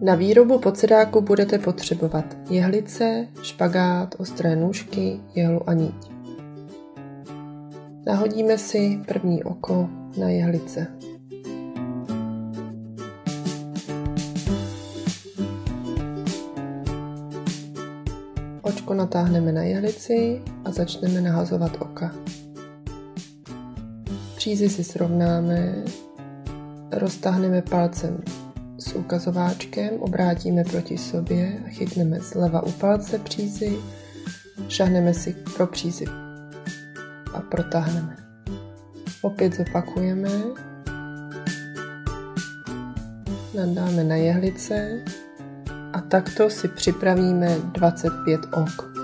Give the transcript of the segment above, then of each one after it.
Na výrobu podsedáku budete potřebovat jehlice, špagát, ostré nůžky, jehlu a niť. Nahodíme si první oko na jehlice. Očko natáhneme na jehlici a začneme nahazovat oka. Přízy si srovnáme, roztáhneme palcem s ukazováčkem, obrátíme proti sobě a chytneme zleva u palce přízy, šahneme si pro přízy a protáhneme. Opět zopakujeme, nadáme na jehlice a takto si připravíme 25 ok.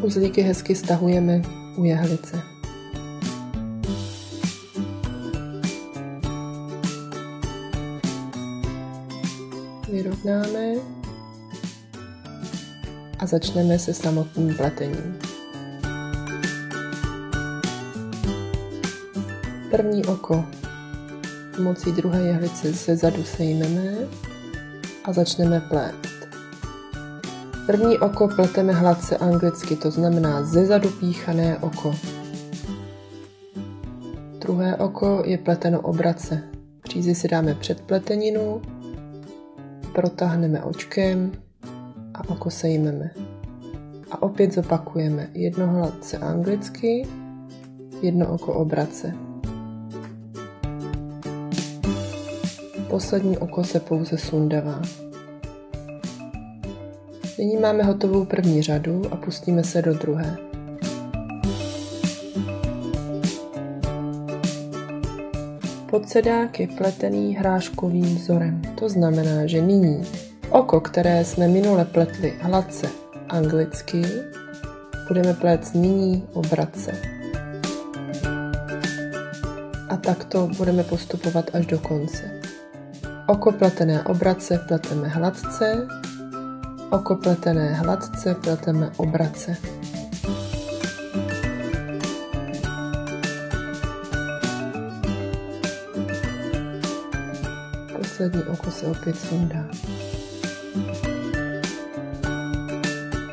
Uzlíky hezky stahujeme u jehlice. Vyrovnáme a začneme se samotným pletením. První oko pomocí druhé jehlice ze zadu sejmeme a začneme plést. První oko pleteme hladce anglicky, to znamená zezadu píchané oko. Druhé oko je pleteno obrace. Přízy si dáme před pleteninu, protáhneme očkem a oko sejmeme. A opět zopakujeme jedno hladce anglicky, jedno oko obrace. Poslední oko se pouze sundává. Nyní máme hotovou první řadu a pustíme se do druhé. Podsedák je pletený hráškovým vzorem. To znamená, že nyní oko, které jsme minule pletli hladce anglicky, budeme pléct nyní obrace. A takto budeme postupovat až do konce. Oko pletené obrace pleteme hladce, oko pletené hladce pleteme obrace. Poslední oko se opět sundá.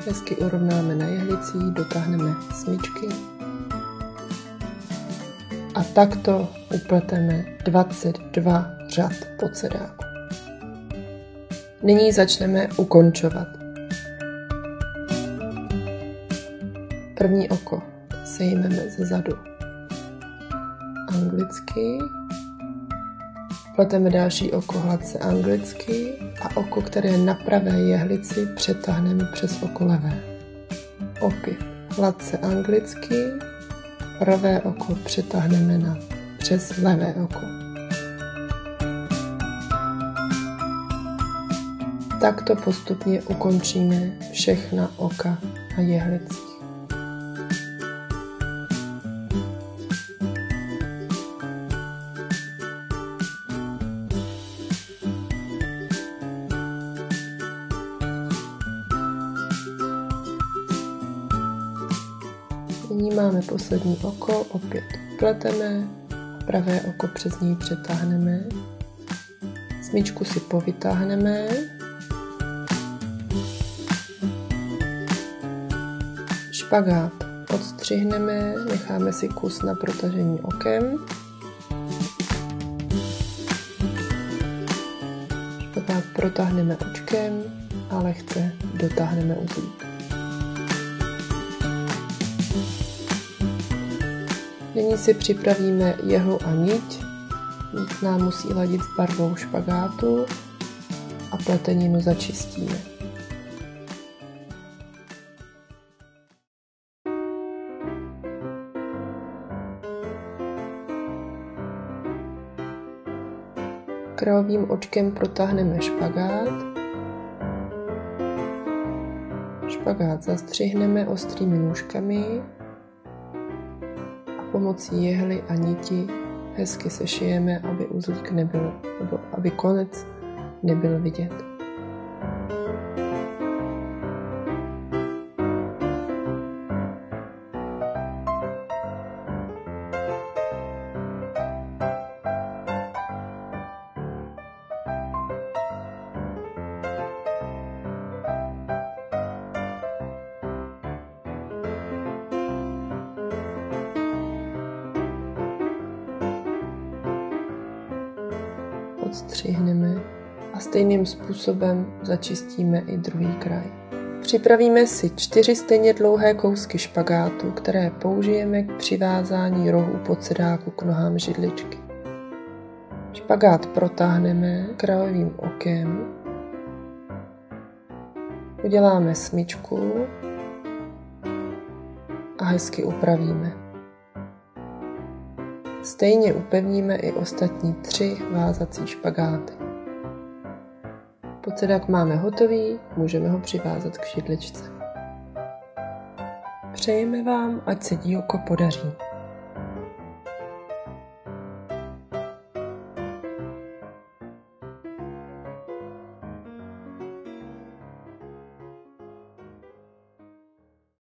Hezky urovnáme na jehlicích, dotáhneme smyčky a takto upleteme 22 řad podsedáku. Nyní začneme ukončovat. První oko sejmeme ze zadu anglicky, pleteme další oko hladce anglicky a oko, které je na pravé jehlici, přetáhneme přes oko levé. Opět hladce anglicky, pravé oko přetáhneme přes levé oko. Takto postupně ukončíme všechna oka na jehlicích. Nyní máme poslední oko, opět pleteme, pravé oko přes něj přetáhneme, smyčku si povytáhneme, špagát odstřihneme, necháme si kus na protažení okem. Špagát protáhneme očkem a lehce dotáhneme uzlík. Nyní si připravíme jehlu a niť. Niť nám musí ladit s barvou špagátu a pleteninu začistíme. Kravovým očkem protáhneme špagát. Špagát zastřihneme ostrými nůžkami a pomocí jehly a niti hezky sešijeme, aby uzlík nebyl, nebo aby konec nebyl vidět. odstřihneme a stejným způsobem začistíme i druhý kraj. Připravíme si 4 stejně dlouhé kousky špagátu, které použijeme k přivázání rohů podsedáku k nohám židličky. Špagát protáhneme krajovým okem, uděláme smyčku a hezky upravíme. Stejně upevníme i ostatní 3 vázací špagáty. Podsedák máme hotový, můžeme ho přivázat k židličce. Přejeme vám, ať se dílko podaří.